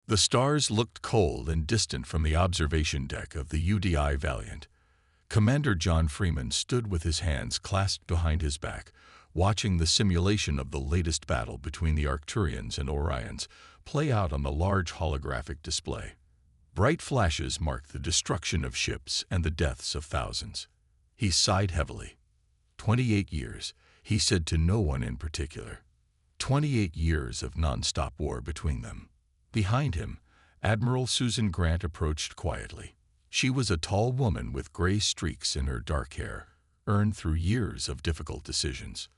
The stars looked cold and distant from the observation deck of the UDI Valiant. Commander John Freeman stood with his hands clasped behind his back, watching the simulation of the latest battle between the Arcturians and Orions play out on the large holographic display. Bright flashes marked the destruction of ships and the deaths of thousands. He sighed heavily. 28 years, he said to no one in particular. 28 years of non-stop war between them. Behind him, Admiral Susan Grant approached quietly. She was a tall woman with gray streaks in her dark hair, earned through years of difficult decisions.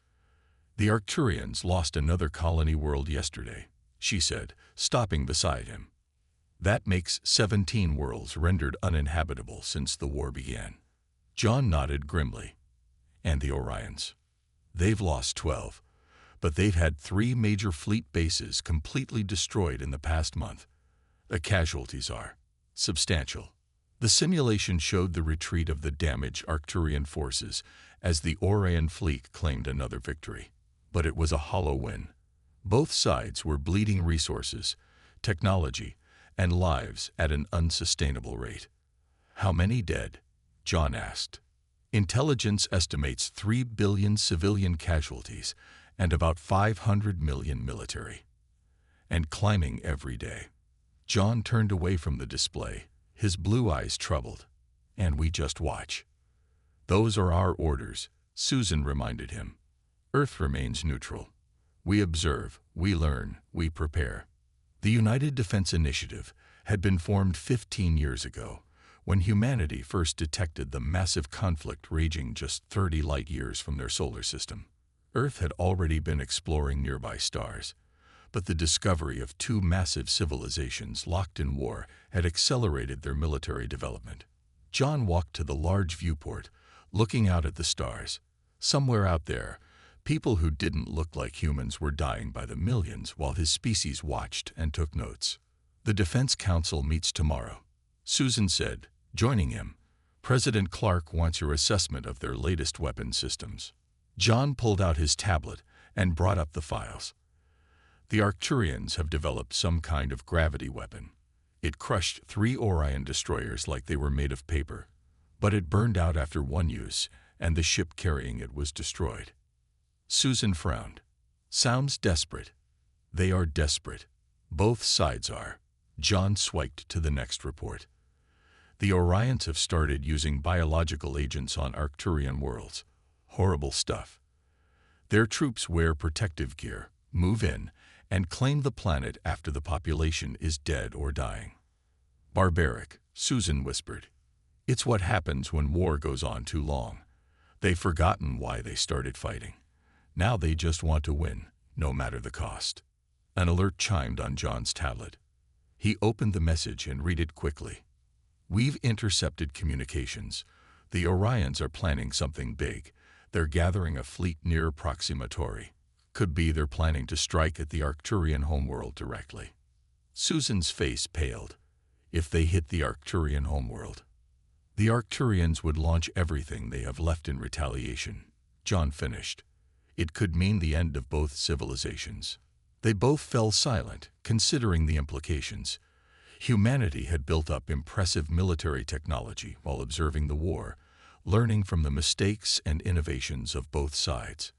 The Arcturians lost another colony world yesterday, she said, stopping beside him. That makes 17 worlds rendered uninhabitable since the war began. John nodded grimly. And the Orions? They've lost 12, but they've had 3 major fleet bases completely destroyed in the past month. The casualties are substantial. The simulation showed the retreat of the damaged Arcturian forces as the Orion fleet claimed another victory. But it was a hollow win. Both sides were bleeding resources, technology, and lives at an unsustainable rate. How many dead? John asked. Intelligence estimates 3 billion civilian casualties and about 500 million military. And climbing every day. John turned away from the display, his blue eyes troubled. And we just watch. Those are our orders, Susan reminded him. Earth remains neutral. We observe, we learn, we prepare. The United Defense Initiative had been formed 15 years ago, when humanity first detected the massive conflict raging just 30 light-years from their solar system. Earth had already been exploring nearby stars, but the discovery of 2 massive civilizations locked in war had accelerated their military development. John walked to the large viewport, looking out at the stars. Somewhere out there, people who didn't look like humans were dying by the millions while his species watched and took notes. The Defense Council meets tomorrow, Susan said, joining him. President Clark wants your assessment of their latest weapon systems. John pulled out his tablet and brought up the files. The Arcturians have developed some kind of gravity weapon. It crushed 3 Orion destroyers like they were made of paper, but it burned out after 1 use, and the ship carrying it was destroyed. Susan frowned. Sounds desperate. They are desperate. Both sides are. John swiped to the next report. The Orions have started using biological agents on Arcturian worlds. Horrible stuff. Their troops wear protective gear, move in, and claim the planet after the population is dead or dying. Barbaric, Susan whispered. It's what happens when war goes on too long. They've forgotten why they started fighting. Now they just want to win, no matter the cost. An alert chimed on John's tablet. He opened the message and read it quickly. We've intercepted communications. The Orions are planning something big. They're gathering a fleet near Proxima Tauri. Could be they're planning to strike at the Arcturian homeworld directly. Susan's face paled. If they hit the Arcturian homeworld, the Arcturians would launch everything they have left in retaliation. John finished. It could mean the end of both civilizations. They both fell silent, considering the implications. Humanity had built up impressive military technology while observing the war, learning from the mistakes and innovations of both sides.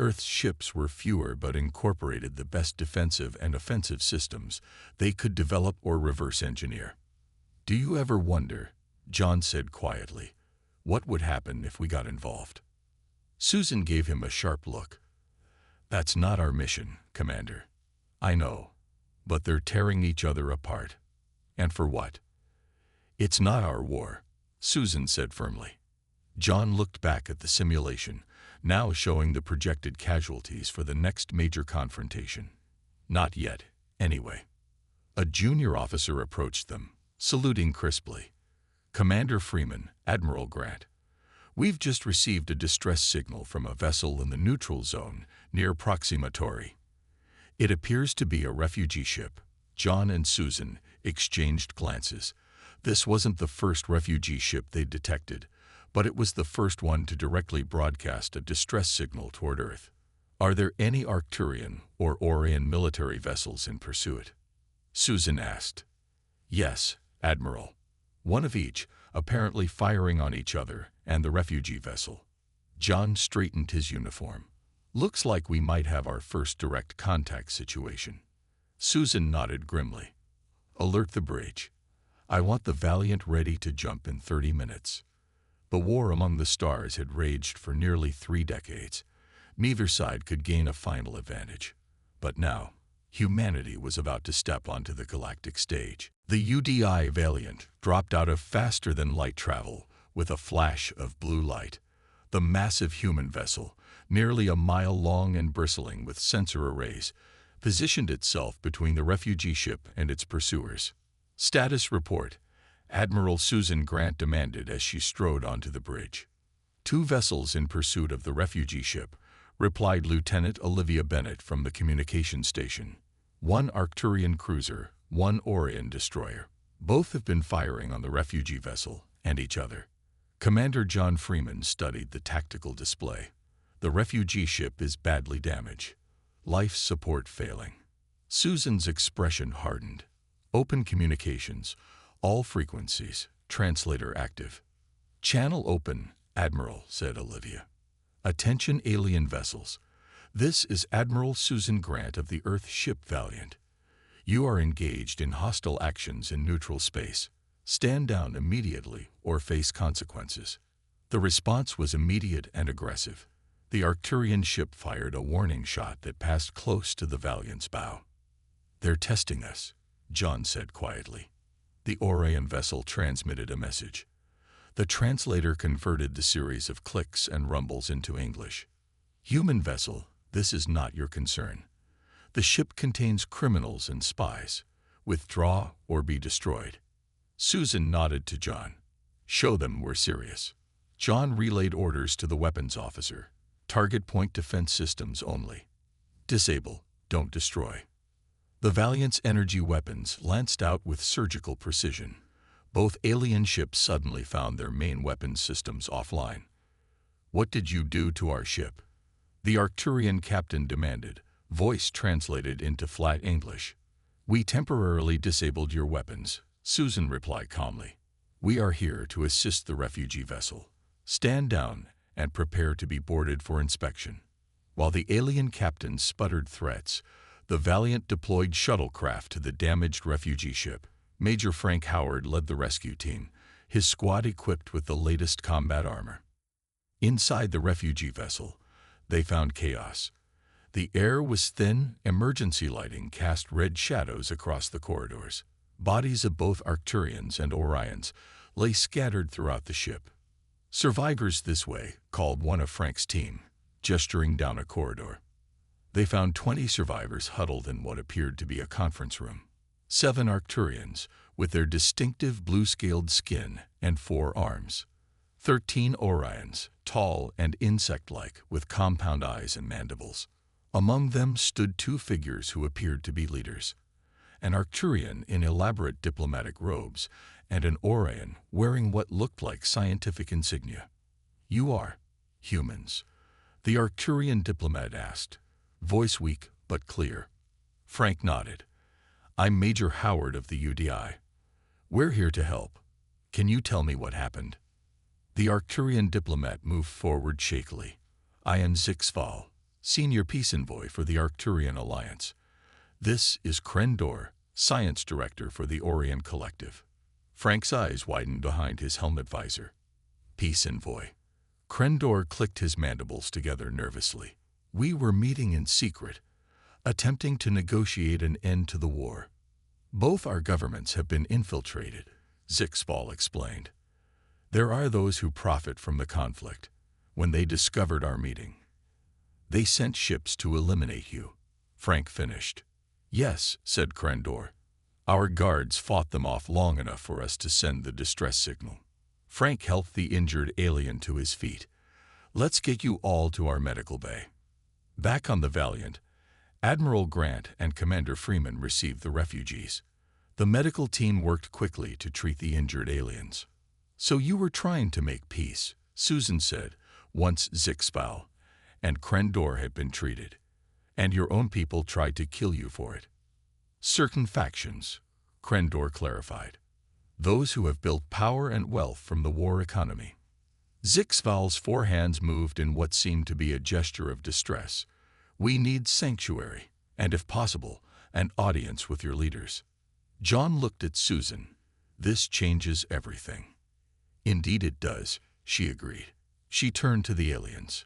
Earth's ships were fewer but incorporated the best defensive and offensive systems they could develop or reverse engineer. Do you ever wonder, John said quietly, what would happen if we got involved? Susan gave him a sharp look. That's not our mission, Commander. I know, but they're tearing each other apart. And for what? It's not our war, Susan said firmly. John looked back at the simulation, now showing the projected casualties for the next major confrontation. Not yet, anyway. A junior officer approached them, saluting crisply. Commander Freeman, Admiral Grant. We've just received a distress signal from a vessel in the neutral zone near Proxima Tauri. It appears to be a refugee ship. John and Susan exchanged glances. This wasn't the first refugee ship they'd detected, but it was the first one to directly broadcast a distress signal toward Earth. Are there any Arcturian or Orion military vessels in pursuit? Susan asked. Yes, Admiral. One of each, apparently firing on each other and the refugee vessel. John straightened his uniform. Looks like we might have our first direct contact situation. Susan nodded grimly. Alert the bridge. I want the Valiant ready to jump in 30 minutes. The war among the stars had raged for nearly 3 decades. Neither side could gain a final advantage. But now, humanity was about to step onto the galactic stage. The UDI Valiant dropped out of faster-than-light travel with a flash of blue light. The massive human vessel, nearly a mile long and bristling with sensor arrays, positioned itself between the refugee ship and its pursuers. Status report, Admiral Susan Grant demanded as she strode onto the bridge. 2 vessels in pursuit of the refugee ship, replied Lieutenant Olivia Bennett from the communication station. 1 Arcturian cruiser, 1 Orion destroyer. Both have been firing on the refugee vessel and each other. Commander John Freeman studied the tactical display. The refugee ship is badly damaged. Life support failing. Susan's expression hardened. Open communications. All frequencies. Translator active. Channel open, Admiral, said Olivia. Attention alien vessels. This is Admiral Susan Grant of the Earth ship Valiant. You are engaged in hostile actions in neutral space. Stand down immediately or face consequences. The response was immediate and aggressive. The Arcturian ship fired a warning shot that passed close to the Valiant's bow. They're testing us, John said quietly. The Orion vessel transmitted a message. The translator converted the series of clicks and rumbles into English. Human vessel, this is not your concern. The ship contains criminals and spies. Withdraw or be destroyed. Susan nodded to John. Show them we're serious. John relayed orders to the weapons officer. Target point defense systems only. Disable, don't destroy. The Valiant's energy weapons lanced out with surgical precision. Both alien ships suddenly found their main weapons systems offline. What did you do to our ship? The Arcturian captain demanded, voice translated into flat English. We temporarily disabled your weapons, Susan replied calmly. We are here to assist the refugee vessel. Stand down and prepare to be boarded for inspection. While the alien captain sputtered threats, the Valiant deployed shuttlecraft to the damaged refugee ship. Major Frank Howard led the rescue team, his squad equipped with the latest combat armor. Inside the refugee vessel, they found chaos. The air was thin, emergency lighting cast red shadows across the corridors. Bodies of both Arcturians and Orions lay scattered throughout the ship. Survivors this way, called one of Frank's team, gesturing down a corridor. They found 20 survivors huddled in what appeared to be a conference room. 7 Arcturians, with their distinctive blue-scaled skin and 4 arms. 13 Orions, tall and insect-like, with compound eyes and mandibles. Among them stood 2 figures who appeared to be leaders. An Arcturian in elaborate diplomatic robes, and an Orion wearing what looked like scientific insignia. You are humans? The Arcturian diplomat asked, voice weak but clear. Frank nodded. I'm Major Howard of the UDI. We're here to help. Can you tell me what happened? The Arcturian diplomat moved forward shakily. I am Zixval, Senior Peace Envoy for the Arcturian Alliance. This is Krendor, Science Director for the Orion Collective. Frank's eyes widened behind his helmet visor. Peace Envoy. Krendor clicked his mandibles together nervously. We were meeting in secret, attempting to negotiate an end to the war. Both our governments have been infiltrated, Zixval explained. There are those who profit from the conflict. When they discovered our meeting, they sent ships to eliminate you. Frank finished. Yes, said Krendor. Our guards fought them off long enough for us to send the distress signal. Frank helped the injured alien to his feet. Let's get you all to our medical bay. Back on the Valiant, Admiral Grant and Commander Freeman received the refugees. The medical team worked quickly to treat the injured aliens. So you were trying to make peace, Susan said, once Zixval and Krendor had been treated. And your own people tried to kill you for it. Certain factions, Krendor clarified. Those who have built power and wealth from the war economy. Zixval's four hands moved in what seemed to be a gesture of distress. We need sanctuary, and if possible, an audience with your leaders. John looked at Susan. This changes everything. Indeed it does, she agreed. She turned to the aliens.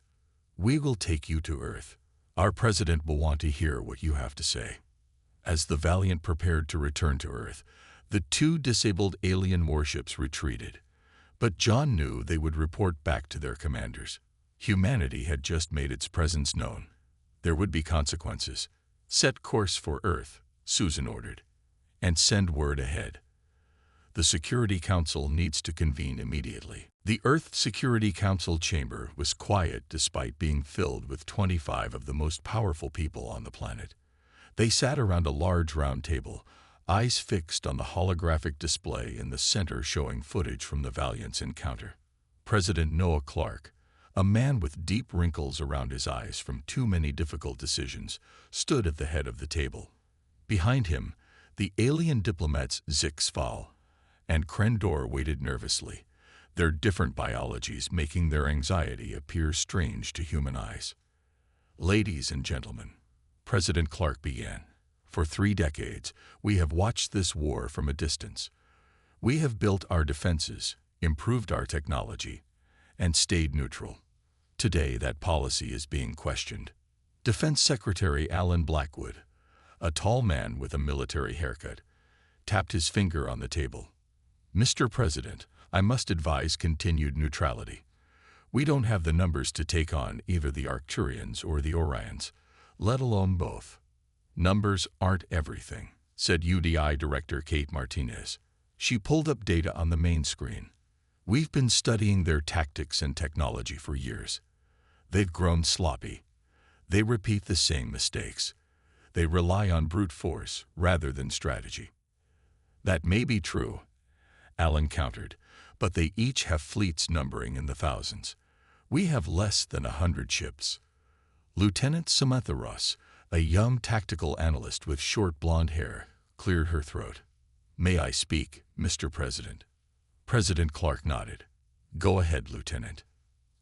We will take you to Earth. Our president will want to hear what you have to say. As the Valiant prepared to return to Earth, the two disabled alien warships retreated. But John knew they would report back to their commanders. Humanity had just made its presence known. There would be consequences. Set course for Earth, Susan ordered, and send word ahead. The Security Council needs to convene immediately. The Earth Security Council chamber was quiet despite being filled with 25 of the most powerful people on the planet. They sat around a large round table, eyes fixed on the holographic display in the center showing footage from the Valiant's encounter. President Noah Clark, a man with deep wrinkles around his eyes from too many difficult decisions, stood at the head of the table. Behind him, the alien diplomats Zixval and Krendor waited nervously, their different biologies making their anxiety appear strange to human eyes. Ladies and gentlemen, President Clark began. For 3 decades, we have watched this war from a distance. We have built our defenses, improved our technology, and stayed neutral. Today, that policy is being questioned. Defense Secretary Alan Blackwood, a tall man with a military haircut, tapped his finger on the table. Mr. President, I must advise continued neutrality. We don't have the numbers to take on either the Arcturians or the Orions, let alone both. Numbers aren't everything, said UDI Director Kate Martinez. She pulled up data on the main screen. We've been studying their tactics and technology for years. They've grown sloppy. They repeat the same mistakes. They rely on brute force rather than strategy. That may be true, Alan countered, but they each have fleets numbering in the thousands. We have less than 100 ships. Lieutenant Samantha Ross, a young tactical analyst with short blonde hair, cleared her throat. May I speak, Mr. President? President Clark nodded. Go ahead, Lieutenant.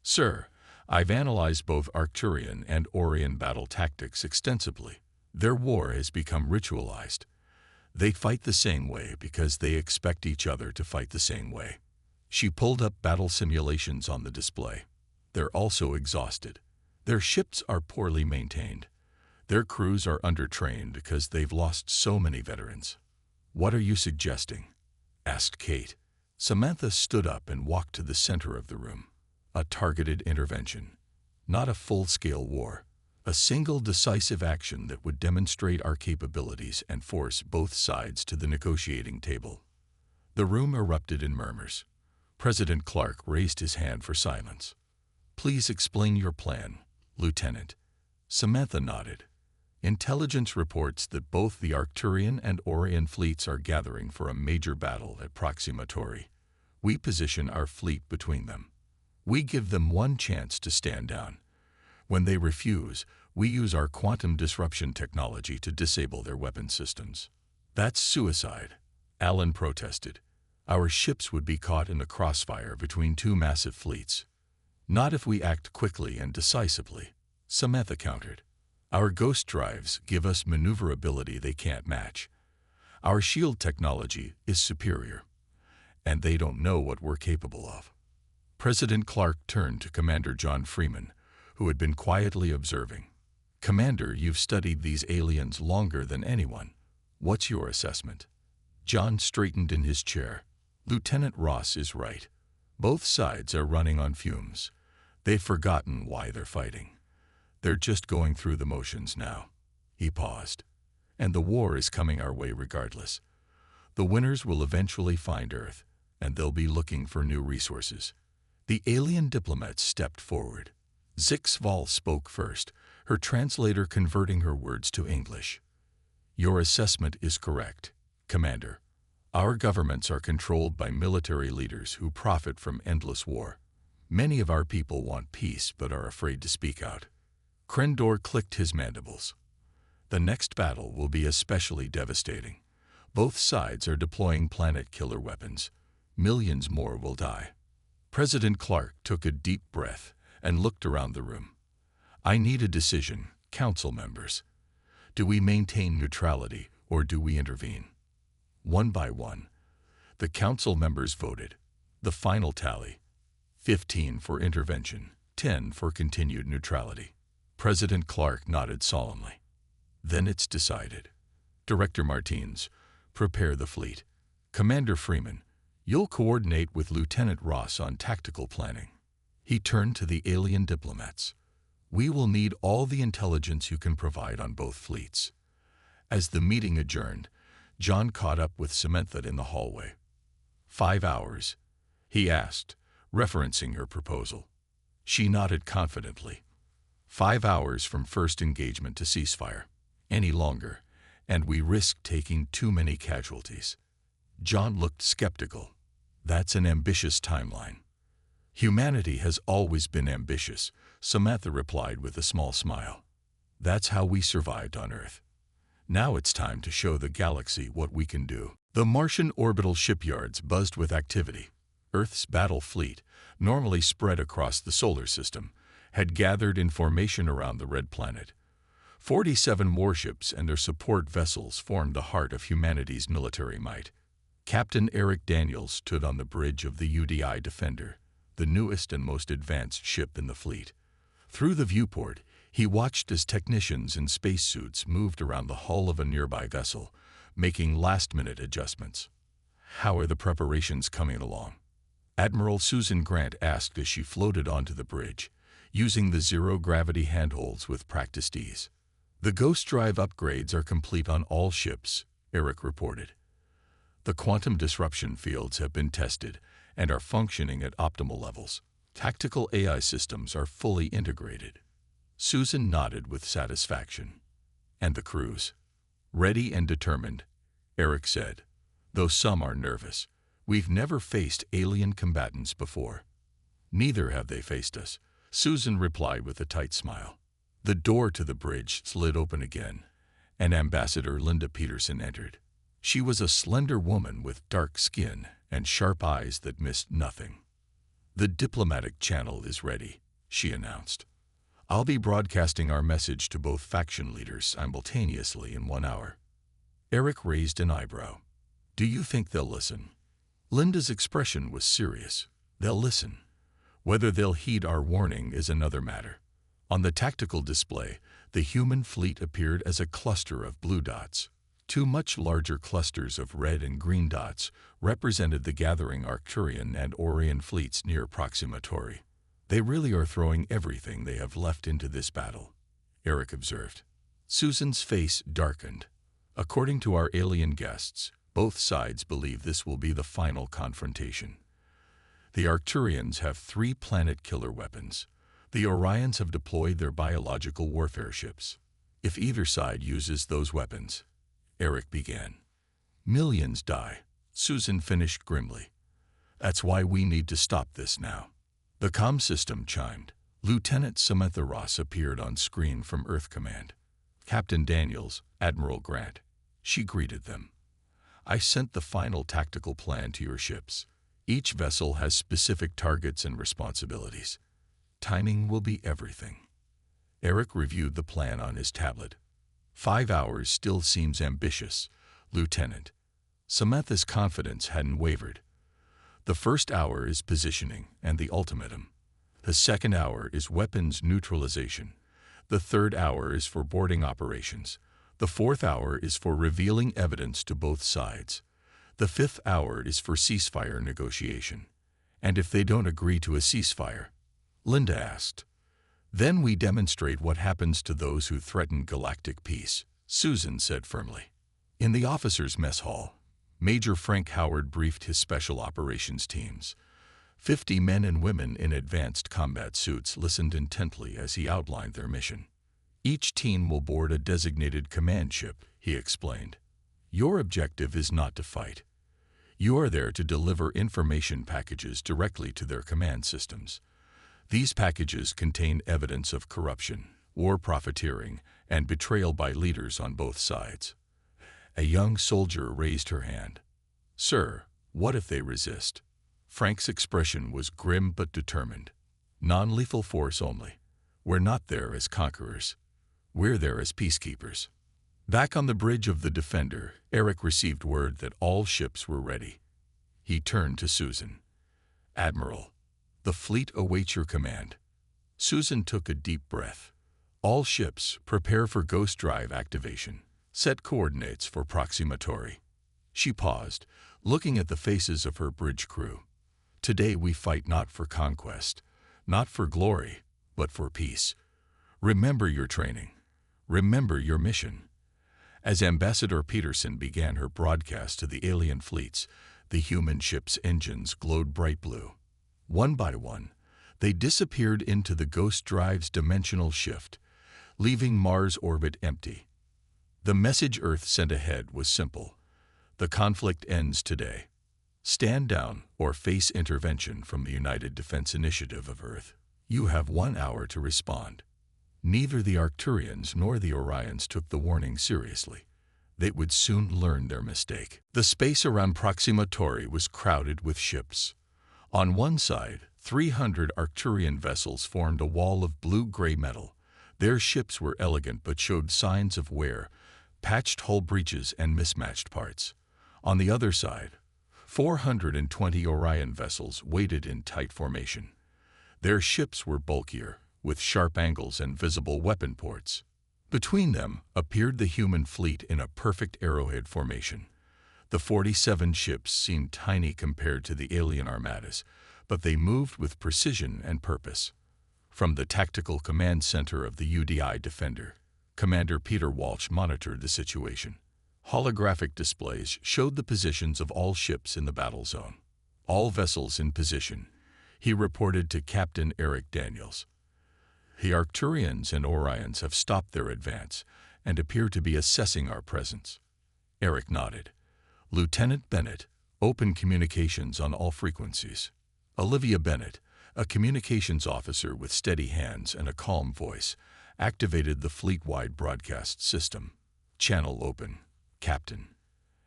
Sir, I've analyzed both Arcturian and Orion battle tactics extensively. Their war has become ritualized. They fight the same way because they expect each other to fight the same way. She pulled up battle simulations on the display. They're also exhausted. Their ships are poorly maintained. Their crews are undertrained because they've lost so many veterans. What are you suggesting? Asked Kate. Samantha stood up and walked to the center of the room. A targeted intervention. Not a full-scale war. A single decisive action that would demonstrate our capabilities and force both sides to the negotiating table. The room erupted in murmurs. President Clark raised his hand for silence. Please explain your plan, Lieutenant. Samantha nodded. Intelligence reports that both the Arcturian and Orion fleets are gathering for a major battle at Proxima Tauri. We position our fleet between them. We give them one chance to stand down. When they refuse, we use our quantum disruption technology to disable their weapon systems. That's suicide, Alan protested. Our ships would be caught in the crossfire between two massive fleets. Not if we act quickly and decisively, Samantha countered. Our ghost drives give us maneuverability they can't match. Our shield technology is superior, and they don't know what we're capable of. President Clark turned to Commander John Freeman, who had been quietly observing. Commander, you've studied these aliens longer than anyone. What's your assessment? John straightened in his chair. Lieutenant Ross is right. Both sides are running on fumes. They've forgotten why they're fighting. They're just going through the motions now. He paused. And the war is coming our way regardless. The winners will eventually find Earth, and they'll be looking for new resources. The alien diplomats stepped forward. Zixval spoke first, her translator converting her words to English. Your assessment is correct, Commander. Our governments are controlled by military leaders who profit from endless war. Many of our people want peace but are afraid to speak out. Krendor clicked his mandibles. The next battle will be especially devastating. Both sides are deploying planet-killer weapons. Millions more will die. President Clark took a deep breath and looked around the room. I need a decision, council members. Do we maintain neutrality or do we intervene? One by one, the council members voted. The final tally: 15 for intervention, 10 for continued neutrality. President Clark nodded solemnly. Then it's decided. Director Martins, prepare the fleet. Commander Freeman, you'll coordinate with Lieutenant Ross on tactical planning. He turned to the alien diplomats. We will need all the intelligence you can provide on both fleets. As the meeting adjourned, John caught up with Samantha in the hallway. 5 hours, he asked, referencing her proposal. She nodded confidently. 5 hours from first engagement to ceasefire. Any longer, and we risk taking too many casualties. John looked skeptical. That's an ambitious timeline. Humanity has always been ambitious, Samantha replied with a small smile. That's how we survived on Earth. Now it's time to show the galaxy what we can do. The Martian orbital shipyards buzzed with activity. Earth's battle fleet, normally spread across the solar system, had gathered in formation around the red planet. 47 warships and their support vessels formed the heart of humanity's military might. Captain Eric Daniels stood on the bridge of the UDI Defender, the newest and most advanced ship in the fleet. Through the viewport, he watched as technicians in spacesuits moved around the hull of a nearby vessel, making last-minute adjustments. How are the preparations coming along? Admiral Susan Grant asked as she floated onto the bridge, using the zero-gravity handholds with practiced ease. The Ghost Drive upgrades are complete on all ships, Eric reported. The quantum disruption fields have been tested and are functioning at optimal levels. Tactical AI systems are fully integrated. Susan nodded with satisfaction. And the crews? Ready and determined, Eric said. Though some are nervous. We've never faced alien combatants before. Neither have they faced us, Susan replied with a tight smile. The door to the bridge slid open again, and Ambassador Linda Peterson entered. She was a slender woman with dark skin and sharp eyes that missed nothing. The diplomatic channel is ready, she announced. I'll be broadcasting our message to both faction leaders simultaneously in 1 hour. Eric raised an eyebrow. Do you think they'll listen? Linda's expression was serious. They'll listen. Whether they'll heed our warning is another matter. On the tactical display, the human fleet appeared as a cluster of blue dots. 2 much larger clusters of red and green dots represented the gathering Arcturian and Orion fleets near Proxima Tauri. They really are throwing everything they have left into this battle, Eric observed. Susan's face darkened. According to our alien guests, both sides believe this will be the final confrontation. The Arcturians have 3 planet-killer weapons. The Orions have deployed their biological warfare ships. If either side uses those weapons, Eric began. Millions die, Susan finished grimly. That's why we need to stop this now. The comm system chimed. Lieutenant Samantha Ross appeared on screen from Earth Command. Captain Daniels, Admiral Grant. She greeted them. I sent the final tactical plan to your ships. Each vessel has specific targets and responsibilities. Timing will be everything. Eric reviewed the plan on his tablet. 5 hours still seems ambitious, Lieutenant. Samantha's confidence hadn't wavered. The first hour is positioning and the ultimatum. The second hour is weapons neutralization. The third hour is for boarding operations. The fourth hour is for revealing evidence to both sides. The fifth hour is for ceasefire negotiation. And if they don't agree to a ceasefire, Linda asked, then we demonstrate what happens to those who threaten galactic peace, Susan said firmly. In the officers' mess hall, Major Frank Howard briefed his special operations teams. 50 men and women in advanced combat suits listened intently as he outlined their mission. Each team will board a designated command ship, he explained. Your objective is not to fight. You are there to deliver information packages directly to their command systems. These packages contain evidence of corruption, war profiteering, and betrayal by leaders on both sides. A young soldier raised her hand. "Sir, what if they resist?" Frank's expression was grim but determined. "Non-lethal force only. We're not there as conquerors. We're there as peacekeepers." Back on the bridge of the Defender, Eric received word that all ships were ready. He turned to Susan. "Admiral, the fleet awaits your command." Susan took a deep breath. "All ships, prepare for ghost drive activation. Set coordinates for Proxima Tauri." She paused, looking at the faces of her bridge crew. "Today we fight not for conquest, not for glory, but for peace. Remember your training. Remember your mission." As Ambassador Peterson began her broadcast to the alien fleets, the human ships' engines glowed bright blue. One by one, they disappeared into the Ghost Drive's dimensional shift, leaving Mars' orbit empty. The message Earth sent ahead was simple. The conflict ends today. Stand down or face intervention from the United Defense Initiative of Earth. You have 1 hour to respond. Neither the Arcturians nor the Orions took the warning seriously. They would soon learn their mistake. The space around Proxima Tauri was crowded with ships. On one side, 300 Arcturian vessels formed a wall of blue-gray metal. Their ships were elegant but showed signs of wear, patched hull breaches and mismatched parts. On the other side, 420 Orion vessels waited in tight formation. Their ships were bulkier, with sharp angles and visible weapon ports. Between them appeared the human fleet in a perfect arrowhead formation. The 47 ships seemed tiny compared to the alien armadas, but they moved with precision and purpose. From the tactical command center of the UDI Defender, Commander Peter Walsh monitored the situation. Holographic displays showed the positions of all ships in the battle zone. "All vessels in position," he reported to Captain Eric Daniels. "The Arcturians and Orions have stopped their advance and appear to be assessing our presence." Eric nodded. "Lieutenant Bennett, open communications on all frequencies." Olivia Bennett, a communications officer with steady hands and a calm voice, activated the fleet-wide broadcast system. "Channel open, Captain."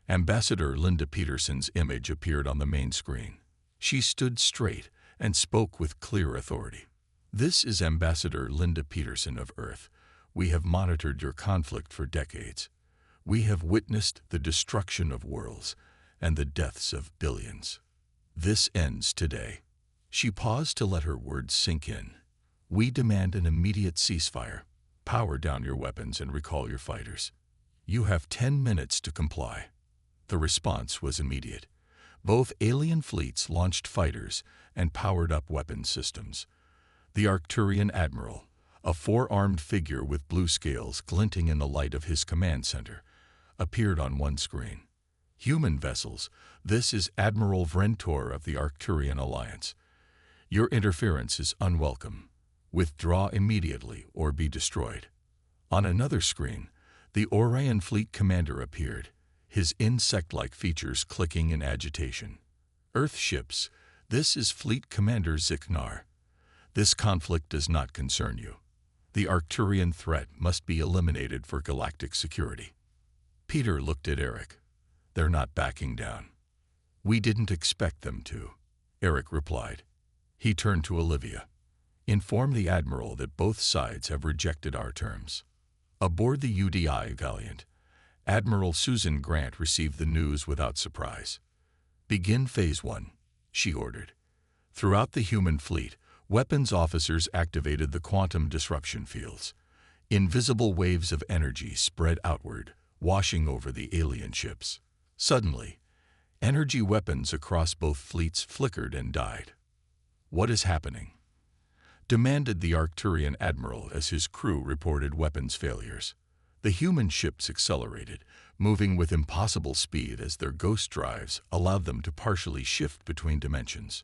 Ambassador Linda Peterson's image appeared on the main screen. She stood straight and spoke with clear authority. "This is Ambassador Linda Peterson of Earth. We have monitored your conflict for decades. We have witnessed the destruction of worlds and the deaths of billions. This ends today." She paused to let her words sink in. "We demand an immediate ceasefire. Power down your weapons and recall your fighters. You have 10 minutes to comply." The response was immediate. Both alien fleets launched fighters and powered up weapon systems. The Arcturian Admiral, a four-armed figure with blue scales glinting in the light of his command center, appeared on one screen. "Human vessels, this is Admiral Vrentor of the Arcturian Alliance. Your interference is unwelcome. Withdraw immediately or be destroyed." On another screen, the Orion Fleet Commander appeared, his insect-like features clicking in agitation. "Earth ships, this is Fleet Commander Ziknar. This conflict does not concern you. The Arcturian threat must be eliminated for galactic security." Peter looked at Eric. "They're not backing down." "We didn't expect them to," Eric replied. He turned to Olivia. "Inform the Admiral that both sides have rejected our terms." Aboard the UDI Valiant, Admiral Susan Grant received the news without surprise. "Begin Phase 1, she ordered. Throughout the human fleet, weapons officers activated the quantum disruption fields. Invisible waves of energy spread outward, washing over the alien ships. Suddenly, energy weapons across both fleets flickered and died. "What is happening?" demanded the Arcturian Admiral as his crew reported weapons failures. The human ships accelerated, moving with impossible speed as their ghost drives allowed them to partially shift between dimensions.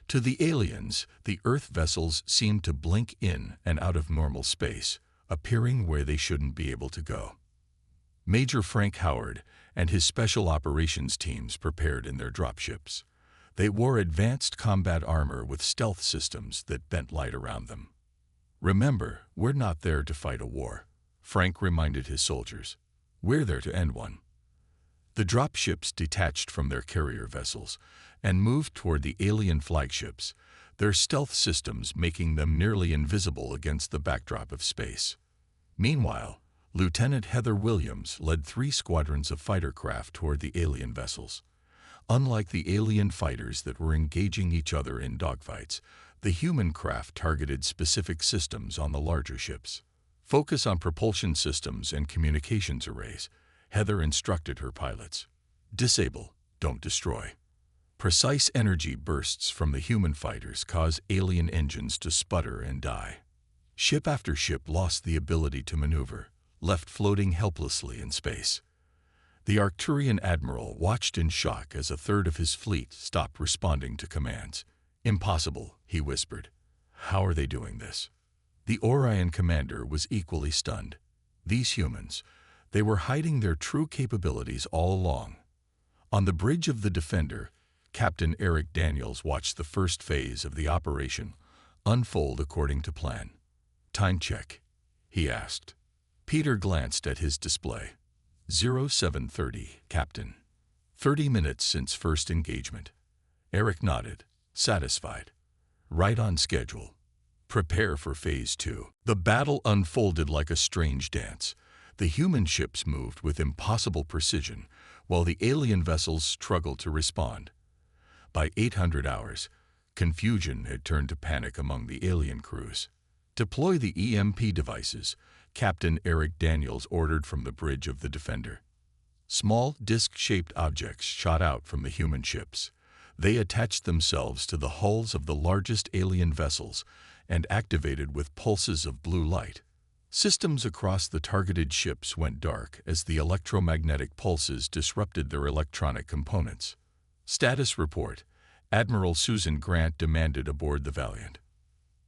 To the aliens, the Earth vessels seemed to blink in and out of normal space, appearing where they shouldn't be able to go. Major Frank Howard and his special operations teams prepared in their dropships. They wore advanced combat armor with stealth systems that bent light around them. Remember, we're not there to fight a war, Frank reminded his soldiers. We're there to end one. The dropships detached from their carrier vessels and moved toward the alien flagships, their stealth systems making them nearly invisible against the backdrop of space. Meanwhile, Lieutenant Heather Williams led 3 squadrons of fighter craft toward the alien vessels. Unlike the alien fighters that were engaging each other in dogfights, the human craft targeted specific systems on the larger ships. Focus on propulsion systems and communications arrays, Heather instructed her pilots. Disable, don't destroy. Precise energy bursts from the human fighters cause alien engines to sputter and die. Ship after ship lost the ability to maneuver, left floating helplessly in space. The Arcturian admiral watched in shock as a third of his fleet stopped responding to commands. Impossible, he whispered. How are they doing this? The Orion commander was equally stunned. These humans, they were hiding their true capabilities all along. On the bridge of the Defender, Captain Eric Daniels watched the first phase of the operation unfold according to plan. Time check, he asked. Peter glanced at his display. 0730, Captain. 30 minutes since first engagement. Eric nodded, satisfied. Right on schedule. Prepare for Phase 2. The battle unfolded like a strange dance. The human ships moved with impossible precision, while the alien vessels struggled to respond. By 800 hours, confusion had turned to panic among the alien crews. Deploy the EMP devices, Captain Eric Daniels ordered from the bridge of the Defender. Small, disc-shaped objects shot out from the human ships. They attached themselves to the hulls of the largest alien vessels and activated with pulses of blue light. Systems across the targeted ships went dark as the electromagnetic pulses disrupted their electronic components. Status report, Admiral Susan Grant demanded aboard the Valiant.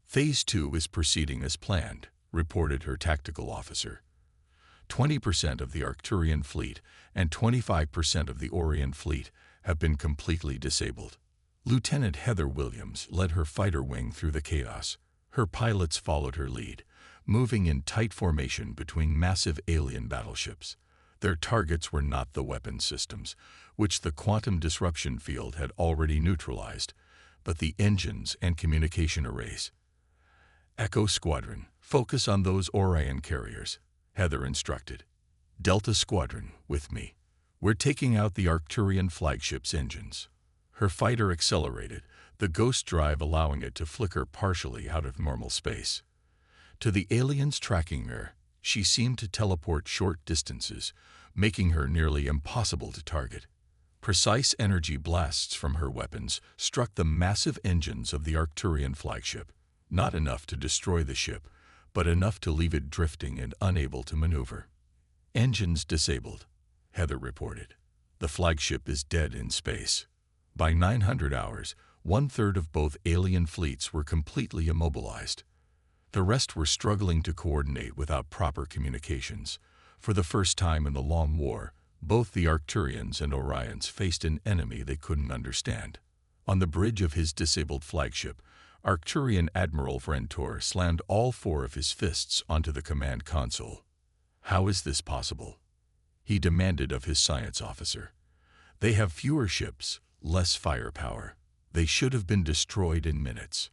Phase 2 is proceeding as planned, reported her tactical officer. 20% of the Arcturian fleet and 25% of the Orion fleet have been completely disabled. Lieutenant Heather Williams led her fighter wing through the chaos. Her pilots followed her lead, moving in tight formation between massive alien battleships. Their targets were not the weapon systems, which the quantum disruption field had already neutralized, but the engines and communication arrays. Echo Squadron, focus on those Orion carriers, Heather instructed. Delta Squadron, with me. We're taking out the Arcturian flagship's engines. Her fighter accelerated, the ghost drive allowing it to flicker partially out of normal space. To the alien's tracking mirror, she seemed to teleport short distances, making her nearly impossible to target. Precise energy blasts from her weapons struck the massive engines of the Arcturian flagship, not enough to destroy the ship, but enough to leave it drifting and unable to maneuver. Engines disabled, Heather reported. The flagship is dead in space. By 900 hours, 1/3 of both alien fleets were completely immobilized. The rest were struggling to coordinate without proper communications. For the first time in the long war, both the Arcturians and Orions faced an enemy they couldn't understand. On the bridge of his disabled flagship, Arcturian Admiral Vrentor slammed all 4 of his fists onto the command console. How is this possible? He demanded of his science officer. They have fewer ships, less firepower. They should have been destroyed in minutes.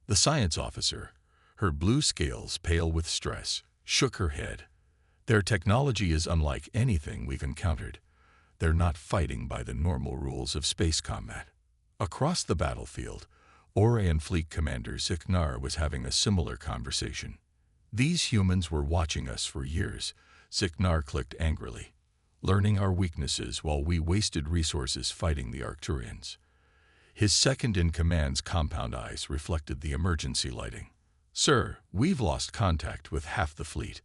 The science officer, her blue scales pale with stress, shook her head. Their technology is unlike anything we've encountered. They're not fighting by the normal rules of space combat. Across the battlefield, Orion Fleet Commander Ziknar was having a similar conversation. These humans were watching us for years, Ziknar clicked angrily, learning our weaknesses while we wasted resources fighting the Arcturians. His second-in-command's compound eyes reflected the emergency lighting. Sir, we've lost contact with half the fleet.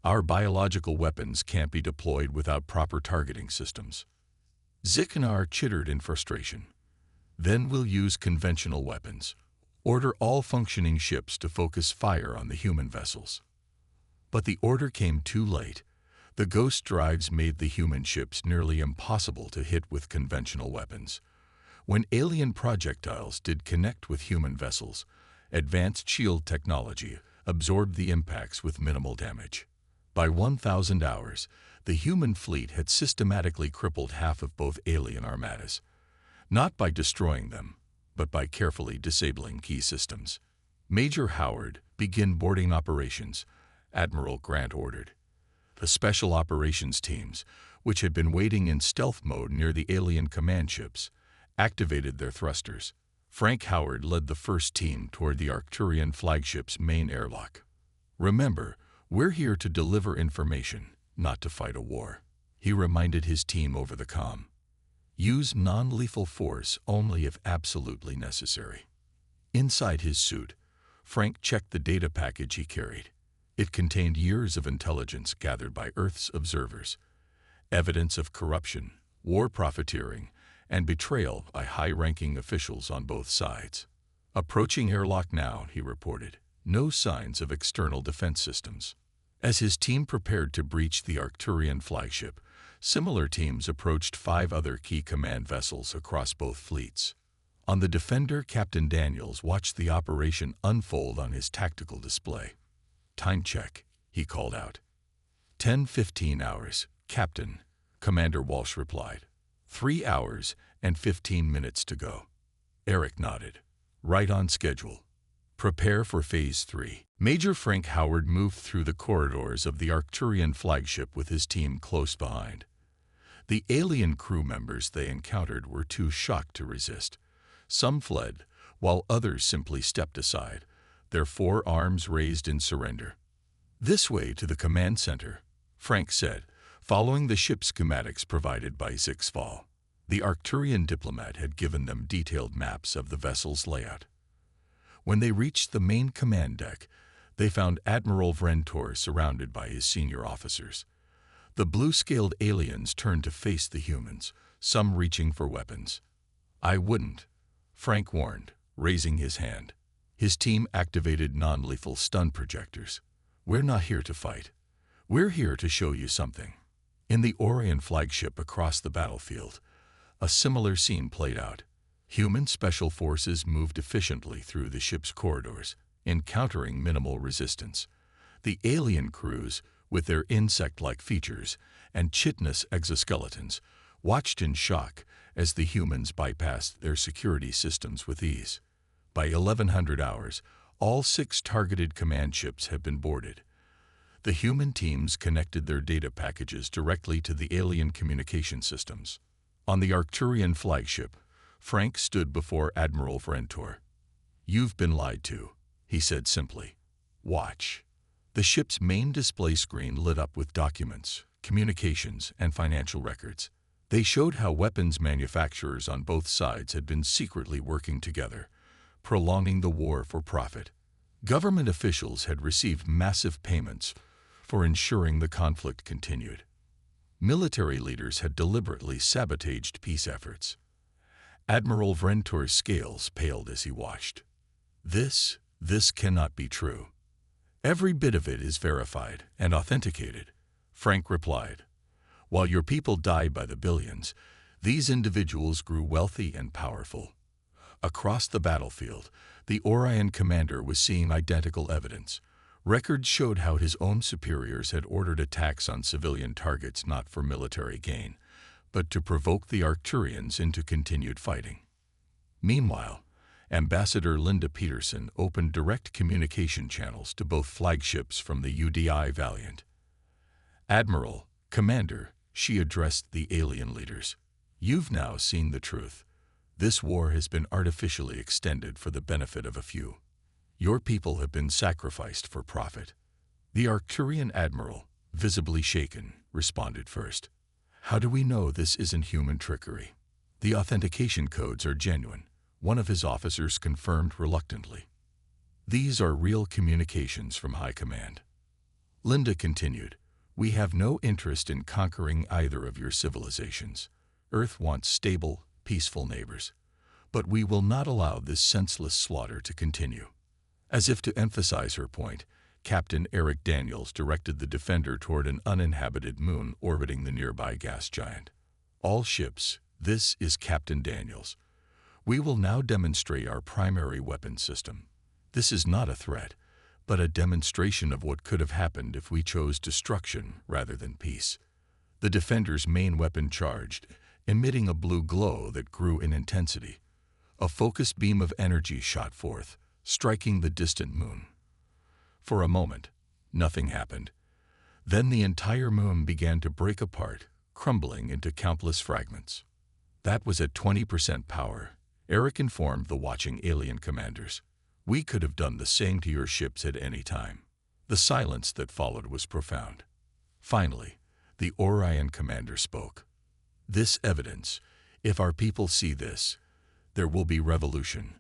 Our biological weapons can't be deployed without proper targeting systems. Ziknar chittered in frustration. Then we'll use conventional weapons. Order all functioning ships to focus fire on the human vessels. But the order came too late. The ghost drives made the human ships nearly impossible to hit with conventional weapons. When alien projectiles did connect with human vessels, advanced shield technology, absorbed the impacts with minimal damage. By 1,000 hours, the human fleet had systematically crippled half of both alien armadas, not by destroying them, but by carefully disabling key systems. Major Howard, begin boarding operations, Admiral Grant ordered. The special operations teams, which had been waiting in stealth mode near the alien command ships, activated their thrusters. Frank Howard led the first team toward the Arcturian flagship's main airlock. "Remember, we're here to deliver information, not to fight a war," he reminded his team over the comm. "Use non-lethal force only if absolutely necessary." Inside his suit, Frank checked the data package he carried. It contained years of intelligence gathered by Earth's observers, evidence of corruption, war profiteering, and betrayal by high-ranking officials on both sides. "Approaching airlock now," he reported. No signs of external defense systems. As his team prepared to breach the Arcturian flagship, similar teams approached 5 other key command vessels across both fleets. On the Defender, Captain Daniels watched the operation unfold on his tactical display. "Time check," he called out. 10:15 hours, Captain," Commander Walsh replied. 3 hours and 15 minutes to go." Eric nodded. "Right on schedule. Prepare for Phase 3. Major Frank Howard moved through the corridors of the Arcturian flagship with his team close behind. The alien crew members they encountered were too shocked to resist. Some fled, while others simply stepped aside, their forearms raised in surrender. "This way to the command center," Frank said, following the ship schematics provided by Zixval. The Arcturian diplomat had given them detailed maps of the vessel's layout. When they reached the main command deck, they found Admiral Vrentor surrounded by his senior officers. The blue-scaled aliens turned to face the humans, some reaching for weapons. "I wouldn't," Frank warned, raising his hand. His team activated non-lethal stun projectors. "We're not here to fight. We're here to show you something." In the Orion flagship across the battlefield, a similar scene played out. Human special forces moved efficiently through the ship's corridors, encountering minimal resistance. The alien crews, with their insect-like features and chitinous exoskeletons, watched in shock as the humans bypassed their security systems with ease. By 1100 hours, all 6 targeted command ships had been boarded. The human teams connected their data packages directly to the alien communication systems. On the Arcturian flagship, Frank stood before Admiral Vrentor. "You've been lied to," he said simply. "Watch." The ship's main display screen lit up with documents, communications, and financial records. They showed how weapons manufacturers on both sides had been secretly working together, prolonging the war for profit. Government officials had received massive payments for ensuring the conflict continued. Military leaders had deliberately sabotaged peace efforts. Admiral Vrentor's scales paled as he watched. This cannot be true." "Every bit of it is verified and authenticated," Frank replied. "While your people died by the billions, these individuals grew wealthy and powerful." Across the battlefield, the Orion commander was seeing identical evidence. Records showed how his own superiors had ordered attacks on civilian targets not for military gain, but to provoke the Arcturians into continued fighting. Meanwhile, Ambassador Linda Peterson opened direct communication channels to both flagships from the UDI Valiant. "Admiral, Commander," she addressed the alien leaders, "you've now seen the truth. This war has been artificially extended for the benefit of a few. Your people have been sacrificed for profit." The Arcturian admiral, visibly shaken, responded first. "How do we know this isn't human trickery?" "The authentication codes are genuine," one of his officers confirmed reluctantly. "These are real communications from High Command." Linda continued, "We have no interest in conquering either of your civilizations. Earth wants stable, peaceful neighbors. But we will not allow this senseless slaughter to continue." As if to emphasize her point, Captain Eric Daniels directed the Defender toward an uninhabited moon orbiting the nearby gas giant. "All ships, this is Captain Daniels. We will now demonstrate our primary weapon system. This is not a threat, but a demonstration of what could have happened if we chose destruction rather than peace. The defender's main weapon charged, emitting a blue glow that grew in intensity. A focused beam of energy shot forth, striking the distant moon. For a moment, nothing happened. Then the entire moon began to break apart, crumbling into countless fragments. That was at 20% power, Eric informed the watching alien commanders. We could have done the same to your ships at any time. The silence that followed was profound. Finally, the Orion commander spoke. This evidence, if our people see this, there will be revolution.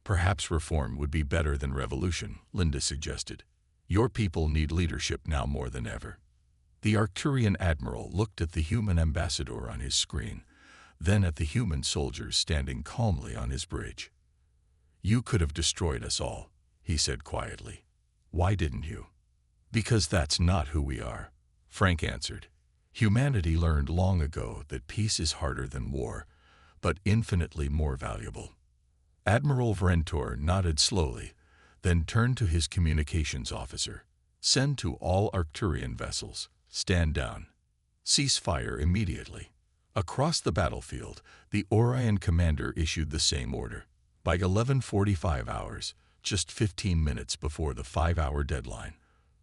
Perhaps reform would be better than revolution, Linda suggested. Your people need leadership now more than ever. The Arcturian admiral looked at the human ambassador on his screen, then at the human soldiers standing calmly on his bridge. You could have destroyed us all, he said quietly. Why didn't you? Because that's not who we are, Frank answered. Humanity learned long ago that peace is harder than war, but infinitely more valuable. Admiral Vrentor nodded slowly, then turned to his communications officer. Send to all Arcturian vessels. Stand down. Cease fire immediately. Across the battlefield, the Orion commander issued the same order. By 11:45 hours, just 15 minutes before the 5-hour deadline,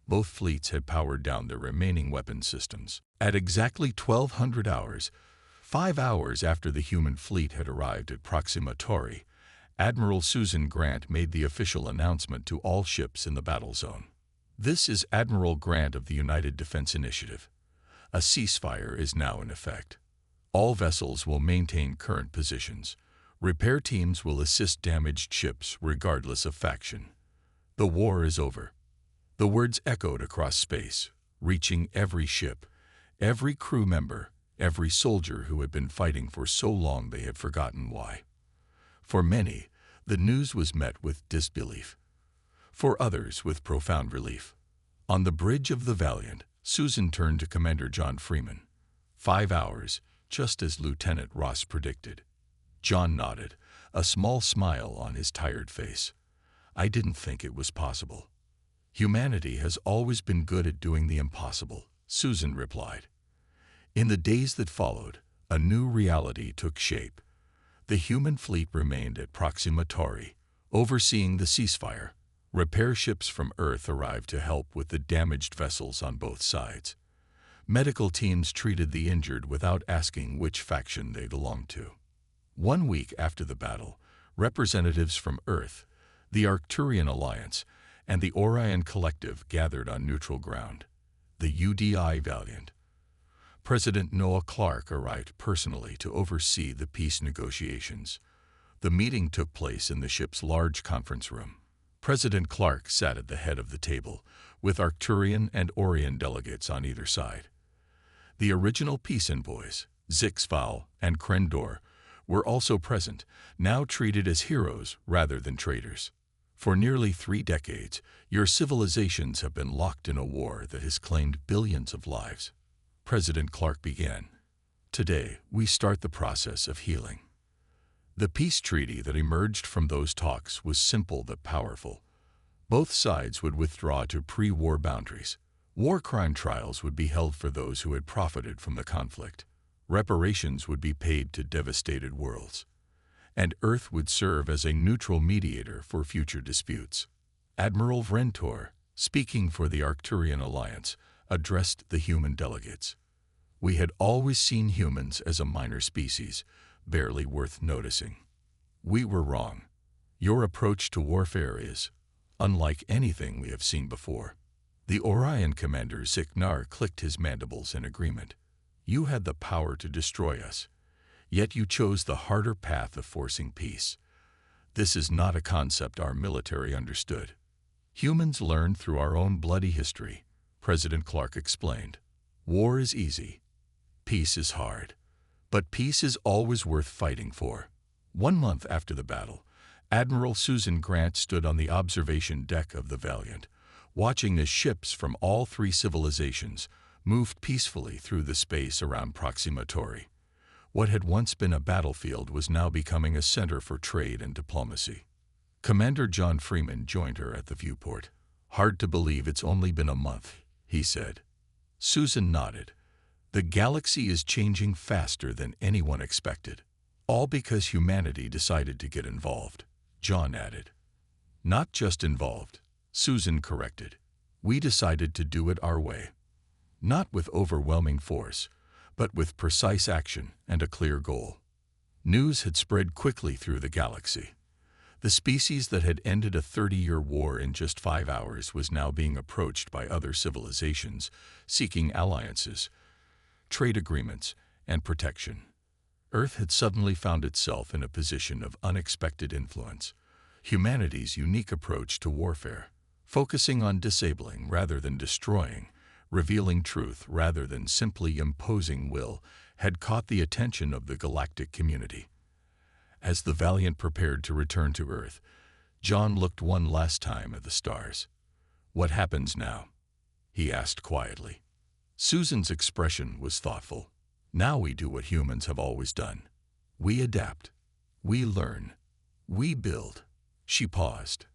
both fleets had powered down their remaining weapon systems. At exactly 1200 hours, 5 hours after the human fleet had arrived at Proxima Tauri, Admiral Susan Grant made the official announcement to all ships in the battle zone. This is Admiral Grant of the United Defense Initiative. A ceasefire is now in effect. All vessels will maintain current positions. Repair teams will assist damaged ships regardless of faction. The war is over. The words echoed across space, reaching every ship, every crew member, every soldier who had been fighting for so long they had forgotten why. For many, the news was met with disbelief. For others, with profound relief. On the bridge of the Valiant, Susan turned to Commander John Freeman. 5 hours, just as Lieutenant Ross predicted. John nodded, a small smile on his tired face. I didn't think it was possible. Humanity has always been good at doing the impossible, Susan replied. In the days that followed, a new reality took shape. The human fleet remained at Proxima Tauri, overseeing the ceasefire. Repair ships from Earth arrived to help with the damaged vessels on both sides. Medical teams treated the injured without asking which faction they belonged to. 1 week after the battle, representatives from Earth, the Arcturian Alliance, and the Orion Collective gathered on neutral ground. The UDI Valiant. President Noah Clark arrived personally to oversee the peace negotiations. The meeting took place in the ship's large conference room. President Clark sat at the head of the table, with Arcturian and Orion delegates on either side. The original peace envoys, Zixval and Krendor, were also present, now treated as heroes rather than traitors. For nearly 3 decades, your civilizations have been locked in a war that has claimed billions of lives. President Clark began. Today, we start the process of healing. The peace treaty that emerged from those talks was simple but powerful. Both sides would withdraw to pre-war boundaries. War crime trials would be held for those who had profited from the conflict. Reparations would be paid to devastated worlds. And Earth would serve as a neutral mediator for future disputes. Admiral Vrentor, speaking for the Arcturian Alliance, addressed the human delegates. We had always seen humans as a minor species, barely worth noticing. We were wrong. Your approach to warfare is unlike anything we have seen before. The Orion commander Ziknar clicked his mandibles in agreement. You had the power to destroy us, yet you chose the harder path of forcing peace. This is not a concept our military understood. Humans learned through our own bloody history, President Clark explained. War is easy. Peace is hard. But peace is always worth fighting for. 1 month after the battle, Admiral Susan Grant stood on the observation deck of the Valiant, watching as ships from all 3 civilizations moved peacefully through the space around Proxima Tauri. What had once been a battlefield was now becoming a center for trade and diplomacy. Commander John Freeman joined her at the viewport. "Hard to believe it's only been a month," he said. Susan nodded. "The galaxy is changing faster than anyone expected. All because humanity decided to get involved," John added. "Not just involved," Susan corrected. "We decided to do it our way. Not with overwhelming force, but with precise action and a clear goal." News had spread quickly through the galaxy. The species that had ended a 30-year war in just 5 hours was now being approached by other civilizations, seeking alliances, trade agreements, and protection. Earth had suddenly found itself in a position of unexpected influence. Humanity's unique approach to warfare, focusing on disabling rather than destroying, revealing truth rather than simply imposing will, had caught the attention of the galactic community. As the Valiant prepared to return to Earth, John looked one last time at the stars. "What happens now?" he asked quietly. Susan's expression was thoughtful. "Now we do what humans have always done. We adapt. We learn. We build." She paused.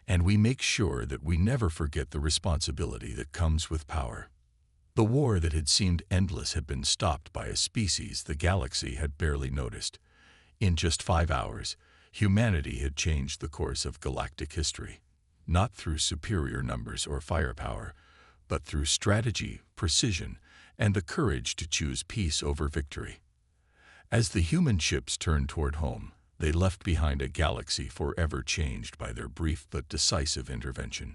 "And we make sure that we never forget the responsibility that comes with power." The war that had seemed endless had been stopped by a species the galaxy had barely noticed. In just 5 hours, humanity had changed the course of galactic history, not through superior numbers or firepower, but through strategy, precision, and the courage to choose peace over victory. As the human ships turned toward home, they left behind a galaxy forever changed by their brief but decisive intervention.